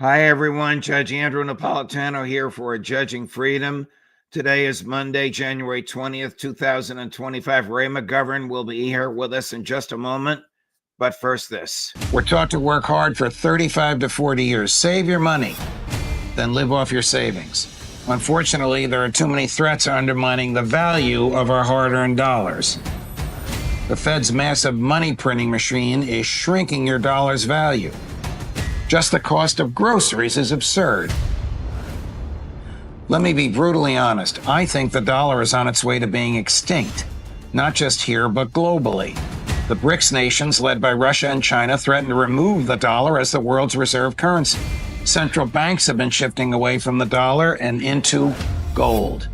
Hi, everyone. Judge Andrew Napolitano here for Judging Freedom. Today is Monday, January 20th, 2025. Ray McGovern will be here with us in just a moment. But first, this. We're taught to work hard for 35 to 40 years. Save your money, then live off your savings. Unfortunately, there are too many threats undermining the value of our hard-earned dollars. The Fed's massive money printing machine is shrinking your dollar's value. Just the cost of groceries is absurd. Let me be brutally honest. I think the dollar is on its way to being extinct, not just here, but globally. The BRICS nations, led by Russia and China, threaten to remove the dollar as the world's reserve currency. Central banks have been shifting away from the dollar and into gold.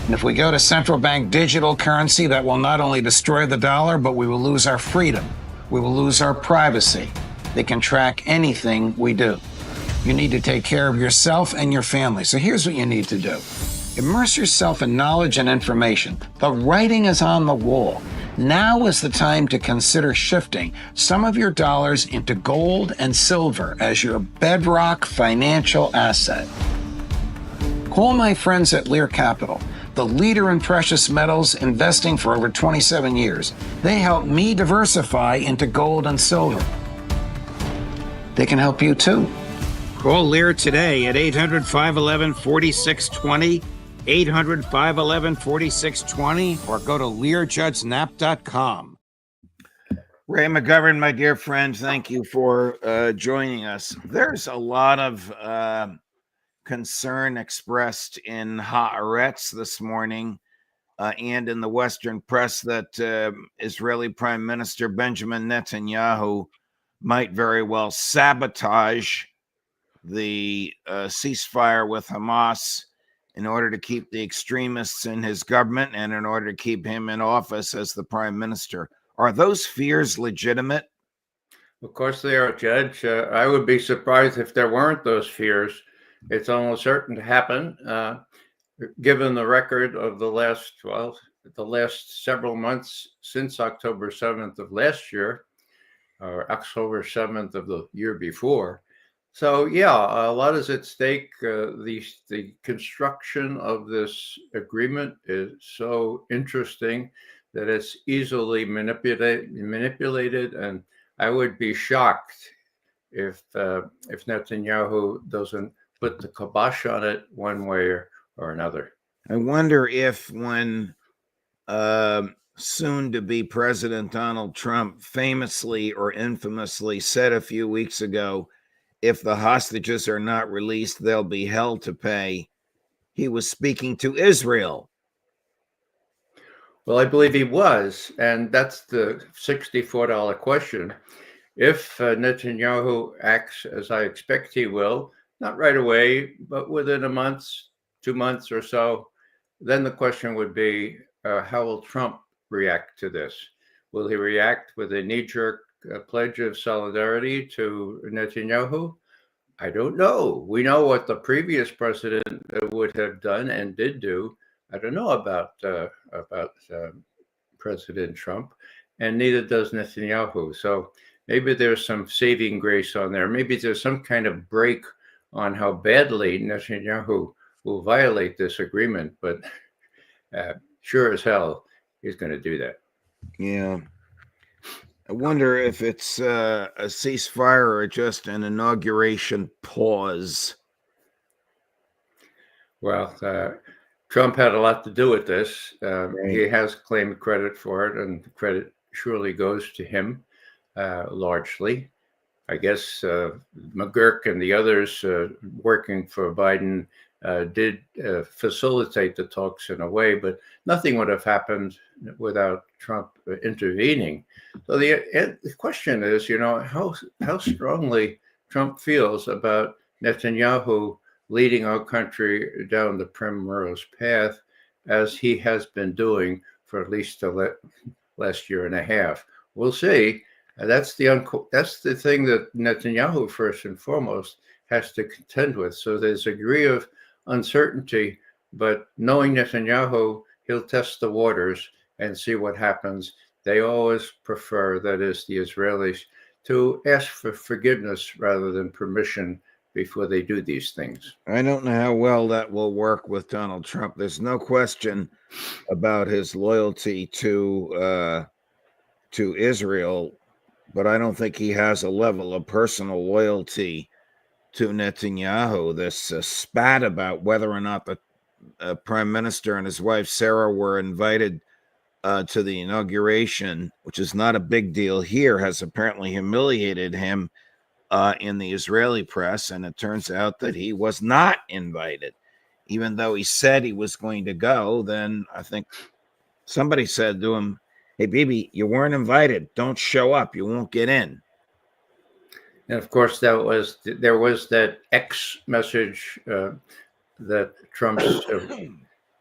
And if we go to central bank digital currency, that will not only destroy the dollar, but we will lose our freedom. We will lose our privacy. They can track anything we do. You need to take care of yourself and your family. So here's what you need to do. Immerse yourself in knowledge and information. The writing is on the wall. Now is the time to consider shifting some of your dollars into gold and silver as your bedrock financial asset. Call my friends at Lear Capital, the leader in precious metals, investing for over 27 years. They helped me diversify into gold and silver. They can help you too. Call Lear today at 800-511-4620, 800-511-4620, or go to LearJudgeNap.com. Ray McGovern, my dear friend, thank you for joining us. There's a lot of concern expressed in Haaretz this morning and in the Western press that Israeli Prime Minister Benjamin Netanyahu might very well sabotage the ceasefire with Hamas in order to keep the extremists in his government and in order to keep him in office as the prime minister. Are those fears legitimate? Of course they are, Judge. I would be surprised if there weren't those fears. It's almost certain to happen, given the record of the last several months since October 7th of last year, or October 7th of the year before. So, yeah, a lot is at stake. The construction of this agreement is so interesting that it's easily manipulated, and I would be shocked if Netanyahu doesn't put the kibosh on it one way or another. I wonder if when soon-to-be President Donald Trump famously or infamously said a few weeks ago, if the hostages are not released, they'll be hell to pay, he was speaking to Israel. Well, I believe he was, and that's the $64 question. If Netanyahu acts as I expect he will, not right away, but within a month, 2 months or so, then the question would be, how will Trump react to this? Will he react with a knee-jerk pledge of solidarity to Netanyahu? I don't know. We know what the previous president would have done and did do. I don't know about President Trump, and neither does Netanyahu. So maybe there's some saving grace on there. Maybe there's some kind of break on how badly Netanyahu will violate this agreement, but sure as hell he's going to do that. Yeah. I wonder if it's a ceasefire or just an inauguration pause. Well, Trump had a lot to do with this. Right. He has claimed credit for it, and the credit surely goes to him largely. I guess McGurk and the others working for Biden did facilitate the talks in a way, but nothing would have happened without Trump intervening. So the question is, how strongly Trump feels about Netanyahu leading our country down the primrose path, as he has been doing for at least the last year and a half. We'll see. That's the thing that Netanyahu, first and foremost, has to contend with. So there's a degree of uncertainty, but knowing Netanyahu, he'll test the waters and see what happens. They always prefer, that is, the Israelis, to ask for forgiveness rather than permission before they do these things. I don't know how well that will work with Donald Trump. There's no question about his loyalty to Israel, but I don't think he has a level of personal loyalty to Netanyahu. This spat about whether or not the prime minister and his wife Sarah were invited to the inauguration, which is not a big deal here, has apparently humiliated him in the Israeli press, and it turns out that he was not invited. Even though he said he was going to go, then I think somebody said to him, "Hey, Bibi, you weren't invited. Don't show up. You won't get in." And of course, there was that X message that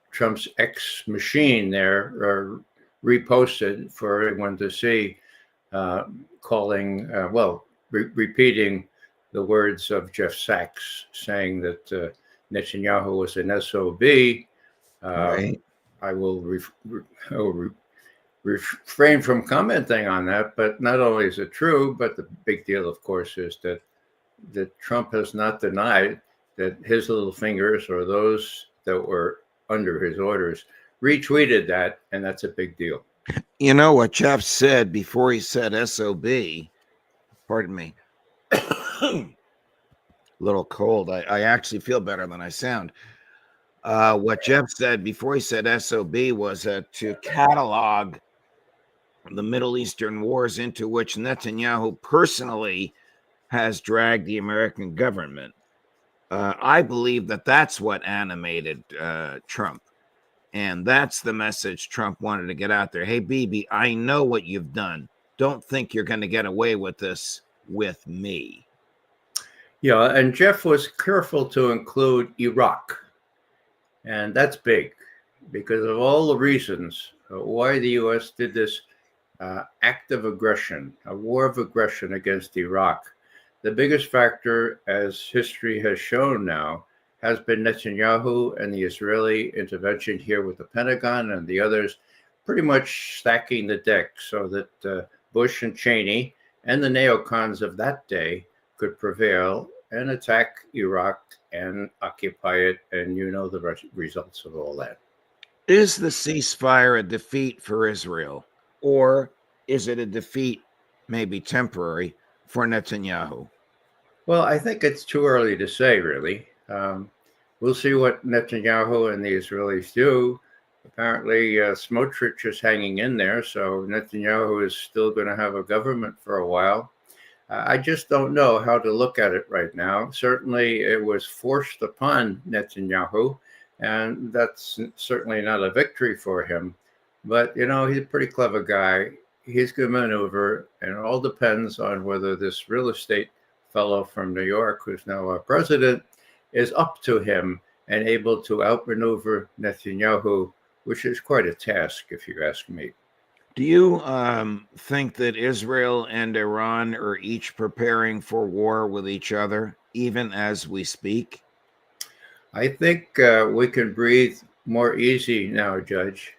Trump's X machine there reposted for everyone to see, calling repeating the words of Jeff Sachs, saying that Netanyahu was an SOB. Right. I will refrain from commenting on that, but not only is it true, but the big deal, of course, is that Trump has not denied that his little fingers or those that were under his orders retweeted that, and that's a big deal. You know what Jeff said before he said SOB? Pardon me. A little cold. I actually feel better than I sound. What Jeff said before he said SOB was to catalog the Middle Eastern wars into which Netanyahu personally has dragged the American government. I believe that that's what animated Trump. And that's the message Trump wanted to get out there. Hey, Bibi, I know what you've done. Don't think you're going to get away with this with me. Yeah, and Jeff was careful to include Iraq. And that's big because of all the reasons why the U.S. did this act of aggression, a war of aggression against Iraq. The biggest factor, as history has shown now, has been Netanyahu and the Israeli intervention here with the Pentagon and the others, pretty much stacking the deck so that Bush and Cheney and the neocons of that day could prevail and attack Iraq and occupy it. And you know the results of all that. Is the ceasefire a defeat for Israel, or is it a defeat, maybe temporary, for Netanyahu? Well, I think it's too early to say, really. We'll see what Netanyahu and the Israelis do. Apparently, Smotrich is hanging in there, so Netanyahu is still going to have a government for a while. I just don't know how to look at it right now. Certainly, it was forced upon Netanyahu, and that's certainly not a victory for him. But, you know, he's a pretty clever guy. He's going to maneuver, and it all depends on whether this real estate fellow from New York, who's now our president, is up to him and able to outmaneuver Netanyahu, which is quite a task, if you ask me. Do you think that Israel and Iran are each preparing for war with each other, even as we speak? I think we can breathe more easy now, Judge.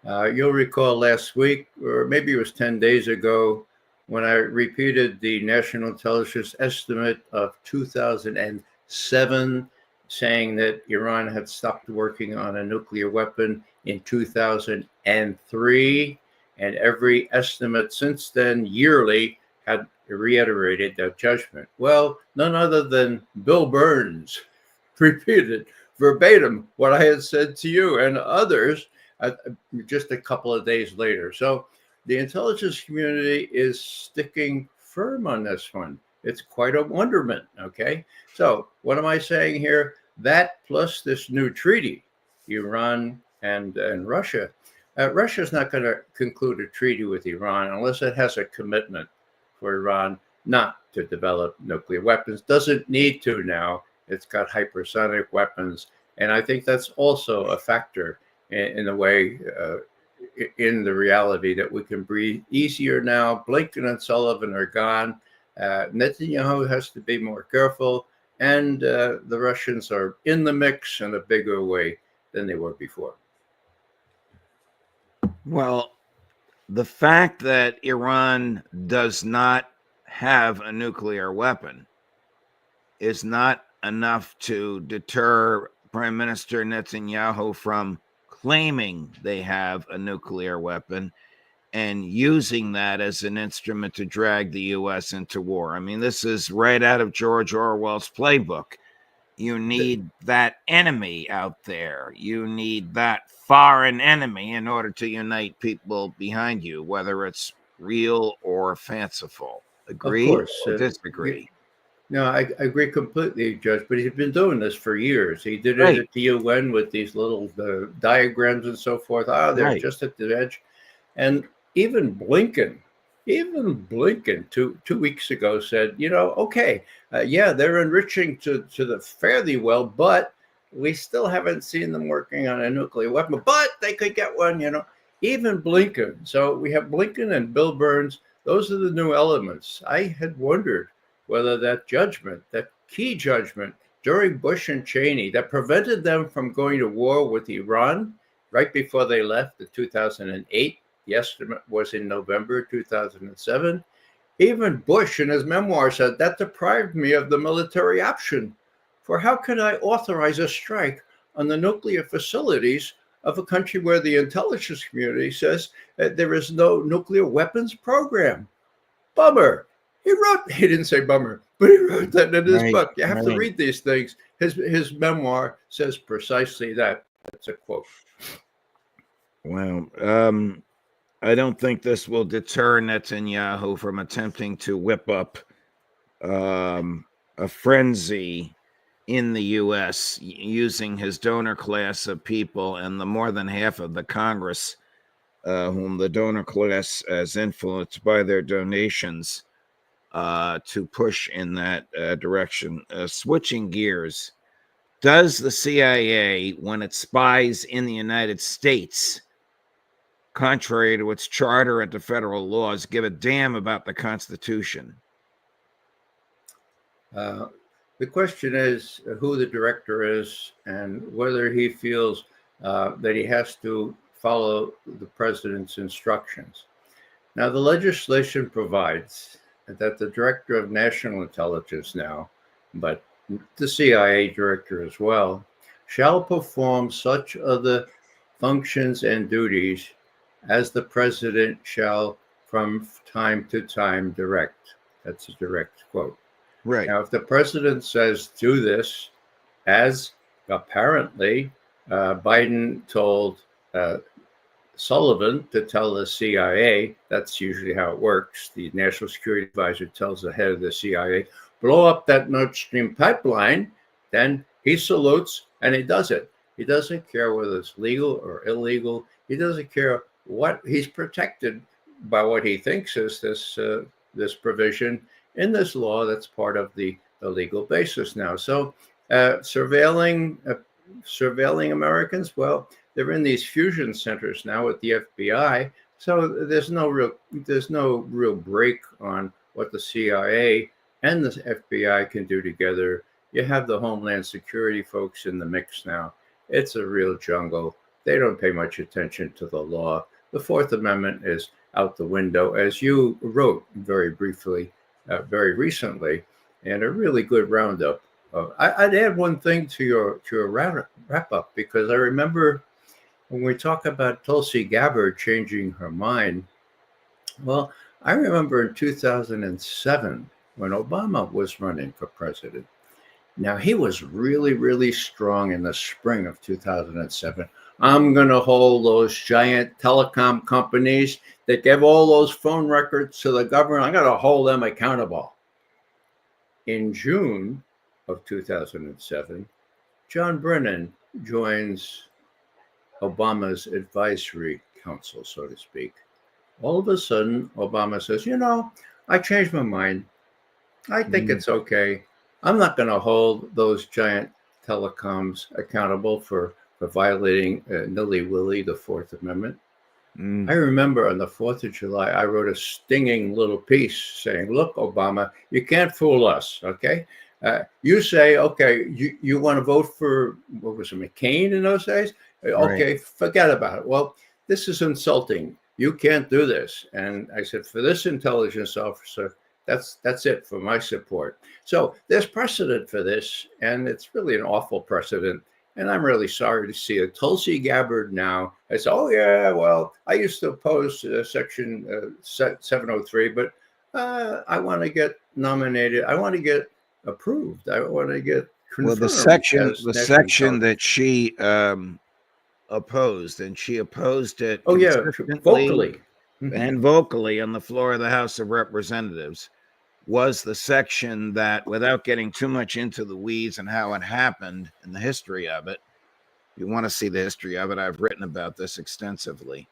You'll recall last week, or maybe it was 10 days ago, when I repeated the national intelligence estimate of 2007, saying that Iran had stopped working on a nuclear weapon in 2003. And every estimate since then, yearly, had reiterated that judgment. Well, none other than Bill Burns repeated verbatim what I had said to you and others just a couple of days later. So the intelligence community is sticking firm on this one. It's quite a wonderment, okay? So what am I saying here? That plus this new treaty, Iran and Russia. Russia's not going to conclude a treaty with Iran unless it has a commitment for Iran not to develop nuclear weapons. Doesn't need to now. It's got hypersonic weapons. And I think that's also a factor in the way, in the reality that we can breathe easier now. Blinken and Sullivan are gone. Netanyahu has to be more careful. And the Russians are in the mix in a bigger way than they were before. Well, the fact that Iran does not have a nuclear weapon is not enough to deter Prime Minister Netanyahu from claiming they have a nuclear weapon and using that as an instrument to drag the U.S. into war. I mean, this is right out of George Orwell's playbook. You need that enemy out there. You need that foreign enemy in order to unite people behind you, whether it's real or fanciful. Agree Of course, or disagree? No, I agree completely, Judge. But he's been doing this for years. He did it Right. at the UN with these little diagrams and so forth. They're Right. just at the edge. And even Blinken, two weeks ago said, okay, yeah, they're enriching to the fairly well, but we still haven't seen them working on a nuclear weapon. But they could get one, Even Blinken. So we have Blinken and Bill Burns. Those are the new elements. I had wondered whether that judgment, that key judgment during Bush and Cheney that prevented them from going to war with Iran right before they left in 2008, the estimate was in November 2007. Even Bush in his memoir said that deprived me of the military option. For how could I authorize a strike on the nuclear facilities of a country where the intelligence community says that there is no nuclear weapons program? Bummer. He didn't say bummer, but he wrote that in his book. You have to read these things. His memoir says precisely that. That's a quote. Well, I don't think this will deter Netanyahu from attempting to whip up a frenzy in the U.S. using his donor class of people and the more than half of the Congress whom the donor class has influenced by their donations to push in that direction. Switching gears, does the CIA, when it spies in the United States, contrary to its charter and to federal laws, give a damn about the Constitution? The question is who the director is and whether he feels that he has to follow the president's instructions. Now, the legislation provides that the director of national intelligence now, but the CIA director as well, shall perform such other functions and duties as the president shall from time to time direct. That's a direct quote. Right. Now, if the president says do this, as apparently Biden told Sullivan to tell the CIA, that's usually how it works. The national security advisor tells the head of the CIA, blow up that Nord Stream pipeline, then he salutes and he does it. He doesn't care whether it's legal or illegal. He doesn't care what he's protected by what he thinks is this provision in this law that's part of the legal basis now. So surveilling Americans, well, they're in these fusion centers now with the FBI. So there's no real break on what the CIA and the FBI can do together. You have the Homeland Security folks in the mix now. It's a real jungle. They don't pay much attention to the law. The Fourth Amendment is out the window, as you wrote very briefly, very recently, and a really good roundup. I'd add one thing to your wrap up, because I remember when we talk about Tulsi Gabbard changing her mind. Well, I remember in 2007 when Obama was running for president. Now, he was really, really strong in the spring of 2007. I'm going to hold those giant telecom companies that gave all those phone records to the government. I'm going to hold them accountable. In June of 2007, John Brennan joins Obama's advisory council, so to speak. All of a sudden, Obama says, I changed my mind. I think it's okay. I'm not going to hold those giant telecoms accountable for violating nilly-willy the Fourth Amendment. I remember on the 4th of July, I wrote a stinging little piece saying, look, Obama, you can't fool us, okay? You say, okay, you want to vote for, what was it, McCain in those days? Okay, right. Forget about it. Well, this is insulting. You can't do this. And I said, for this intelligence officer That's it for my support. So there's precedent for this, and it's really an awful precedent. And I'm really sorry to see it. Tulsi Gabbard now says, "Oh yeah, well, I used to oppose Section 703, but I want to get nominated. I want to get approved. I want to get confirmed." Well, the section that she opposed, and she opposed it vocally and vocally on the floor of the House of Representatives, was the section that, without getting too much into the weeds and how it happened and the history of it, if you want to see the history of it, I've written about this extensively,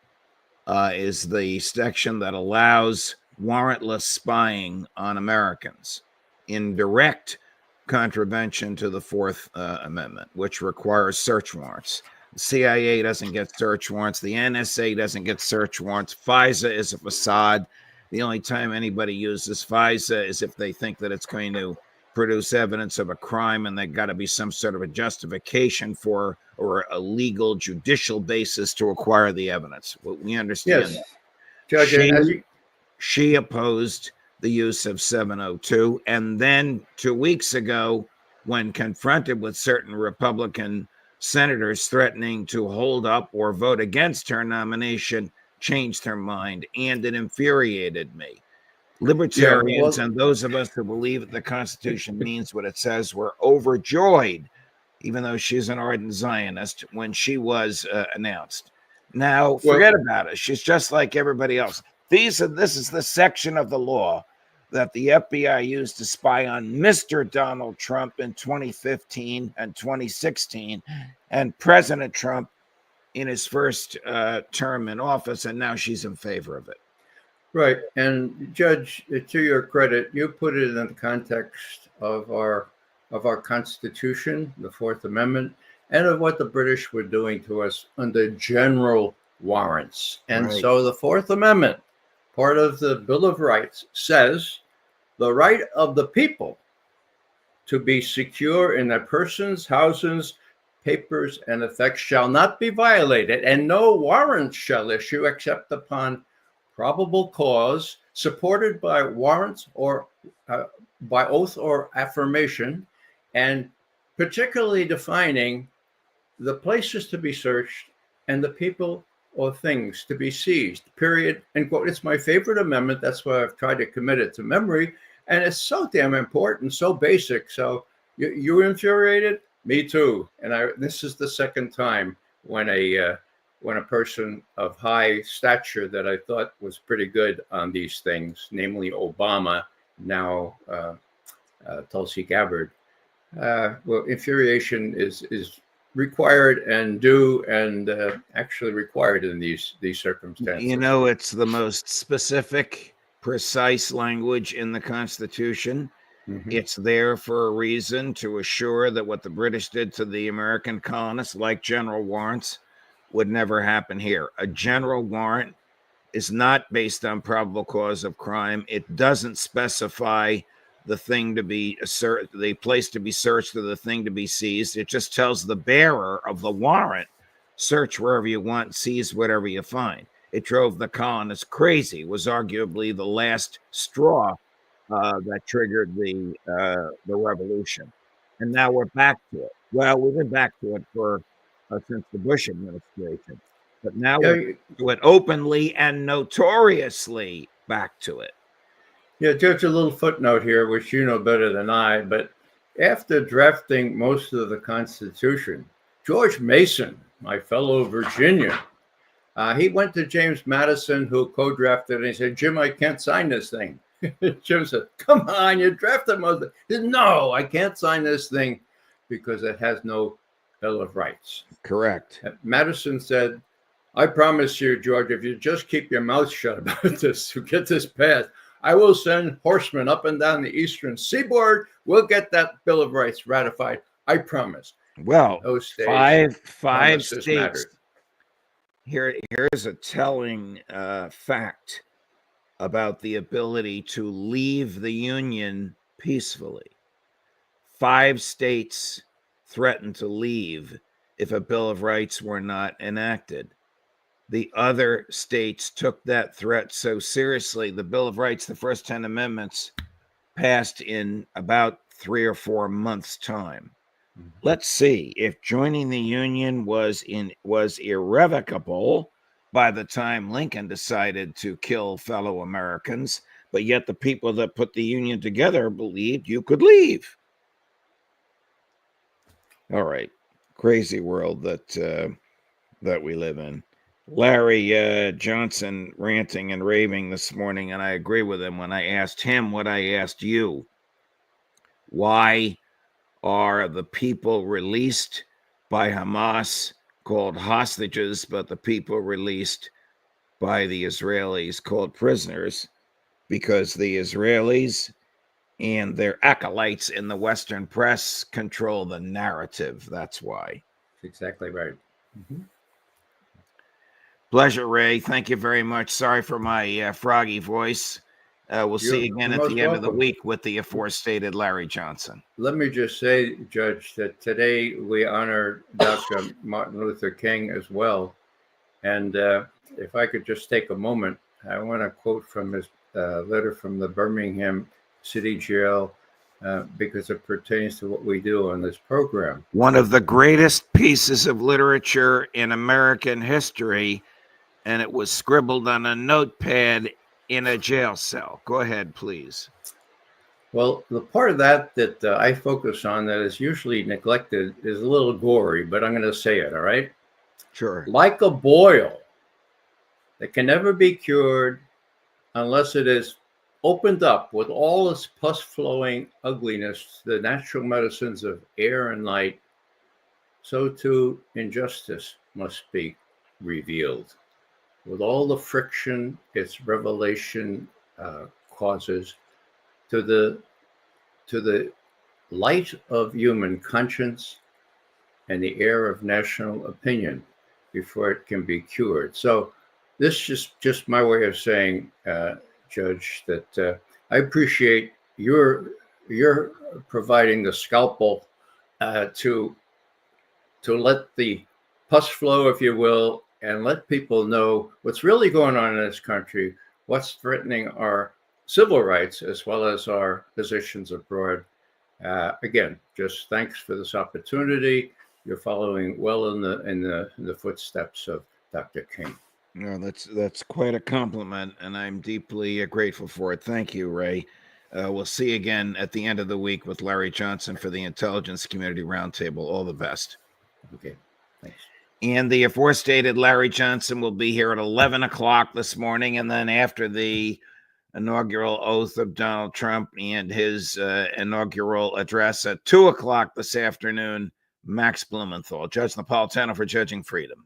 is the section that allows warrantless spying on Americans in direct contravention to the Fourth Amendment, which requires search warrants. The CIA doesn't get search warrants. The NSA doesn't get search warrants. FISA is a facade. The only time anybody uses FISA is if they think that it's going to produce evidence of a crime, and they've got to be some sort of a justification for or a legal judicial basis to acquire the evidence. Well, we understand that. Judge, she opposed the use of 702. And then 2 weeks ago, when confronted with certain Republican senators threatening to hold up or vote against her nomination, changed her mind, and it infuriated me. Libertarians and those of us who believe that the Constitution means what it says were overjoyed, even though she's an ardent Zionist, when she was announced. Now, forget about it. She's just like everybody else. This is the section of the law that the FBI used to spy on Mr. Donald Trump in 2015 and 2016, and President Trump in his first term in office, and now she's in favor of it. Right. And Judge, to your credit, you put it in the context of our Constitution, the Fourth Amendment, and of what the British were doing to us under general warrants. And so the Fourth Amendment, part of the Bill of Rights, says the right of the people to be secure in their persons, houses, papers, and effects shall not be violated, and no warrant shall issue except upon probable cause, supported by warrants or by oath or affirmation, and particularly defining the places to be searched and the people or things to be seized, period, end quote. It's my favorite amendment. That's why I've tried to commit it to memory. And it's so damn important, so basic. So you infuriated? Me too. And this is the second time when a person of high stature that I thought was pretty good on these things, namely Obama, now Tulsi Gabbard. Well, infuriation is required and due, and actually required in these circumstances. You know, it's the most specific, precise language in the Constitution. Mm-hmm. It's there for a reason, to assure that what the British did to the American colonists, like general warrants, would never happen here. A general warrant is not based on probable cause of crime. It doesn't specify the thing to be the place to be searched or the thing to be seized. It just tells the bearer of the warrant, search wherever you want, seize whatever you find. It drove the colonists crazy. It was arguably the last straw that triggered the revolution. And now we're back to it. Well, we've been back to it for since the Bush administration, but now we're to it openly and notoriously back to it. Yeah, just a little footnote here, which you know better than I, but after drafting most of the Constitution, George Mason, my fellow Virginian, he went to James Madison, who co-drafted it, and he said, "Jim, I can't sign this thing." Jim said, "Come on, you drafted most of it." He said, "No, I can't sign this thing because it has no Bill of Rights." Correct. Madison said, "I promise you, George, if you just keep your mouth shut about this to get this passed, I will send horsemen up and down the eastern seaboard. We'll get that Bill of Rights ratified. I promise." Well, those states, five states. Here's a telling fact about the ability to leave the Union peacefully. 5 states threatened to leave if a Bill of Rights were not enacted. the other states took that threat so seriously. The Bill of Rights, the first 10 amendments, passed in about 3 or 4 months' time. Let's see, if joining the Union was irrevocable by the time Lincoln decided to kill fellow Americans, but yet the people that put the Union together believed you could leave. All right, crazy world that we live in. Larry Johnson ranting and raving this morning, and I agree with him when I asked him what I asked you. Why are the people released by Hamas called hostages, but the people released by the Israelis called prisoners? Because the Israelis and their acolytes in the Western press control the narrative. That's why. Exactly right. Mm-hmm. Pleasure, Ray. Thank you very much. Sorry for my froggy voice. We'll see you again at the end of the week with the aforestated Larry Johnson. Let me just say, Judge, that today we honor Dr. Martin Luther King as well. And if I could just take a moment, I want to quote from his letter from the Birmingham City Jail because it pertains to what we do on this program. One of the greatest pieces of literature in American history, and it was scribbled on a notepad in a jail cell. Go ahead, please. Well, the part of that I focus on that is usually neglected is a little gory, but I'm going to say it, all right? Sure. Like a boil that can never be cured unless it is opened up with all its pus-flowing ugliness to the natural medicines of air and light, so too injustice must be revealed. With all the friction its revelation causes to the light of human conscience and the air of national opinion before it can be cured. So this is just my way of saying, Judge, that I appreciate your providing the scalpel to let the pus flow, if you will, and let people know what's really going on in this country, what's threatening our civil rights as well as our positions abroad. Again, just thanks for this opportunity. You're following well in the footsteps of Dr. King. No, that's quite a compliment, and I'm deeply grateful for it. Thank you, Ray. We'll see you again at the end of the week with Larry Johnson for the Intelligence Community Roundtable. All the best. Okay, thanks. And the aforestated Larry Johnson will be here at 11 o'clock this morning, and then after the inaugural oath of Donald Trump and his inaugural address at 2 o'clock this afternoon, Max Blumenthal, Judge Napolitano for Judging Freedom.